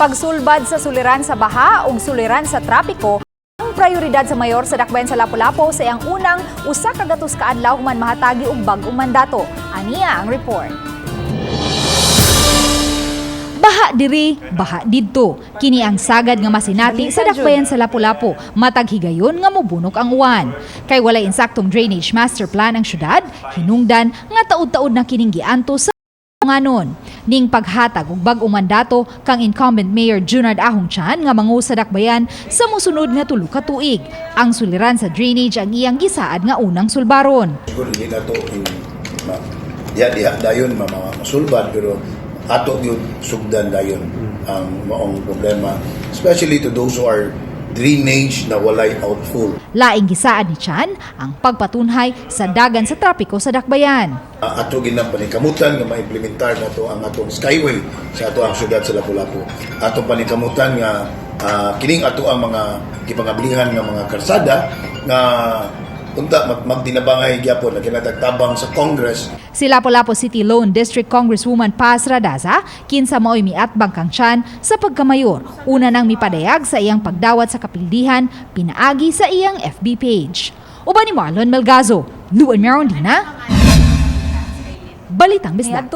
Pagsulbad sa suliran sa baha ug suliran sa trapiko ang prioridad sa mayor sa Dakbayan sa Lapu-Lapu sa iyang unang usa ka gatos ka adlaw man mahatagi og bag-ong mandato. Aniya ang report. Baha diri, baha didto. Kini ang sagad nga masinati sa Dakbayan sa Lapu-Lapu, matag higayon nga mobunok ang uwan. Kay walay insaktong drainage master plan ang syudad, hinungdan nga taud-taud na kining gianto sa nganon. Ning paghatag og bag-ong mandato kang incumbent Mayor Junard Ahongtian nga mangu sa Dakbayan sa mosunod nga 3 ka tuig. Ang suliran sa drainage ang iyang gisaad nga unang sulbaron. Siguro hindi na ito dayon masulbad pero ato yun sugdan dayon ang maong problema, especially to those who are drainage na walay outfall. Laing gisaad ni Chan ang pagpatunhay sa dagan sa trapiko sa Dakbayan. Ato ginang panikamutan nga ma-implementar na to ang atong skyway sa ato ang syudad sa Lapu-Lapu. Atong panikamutan nga kining ato ang mga gipangablihan nga mga karsada nga unta magdinabangay gyapon na kinatagtabang sa Congress. Si Lapu-Lapu City Lone District Congresswoman Paz Radaza kinsa mao'y miatbang kang Chan sa pagkamayor. Una nang mipadayag sa iyang pagdawat sa kapildihan, pinaagi sa iyang FB page. Uban ni Marlon Melgazo, Luan Mirondina, Balitang Bisdak.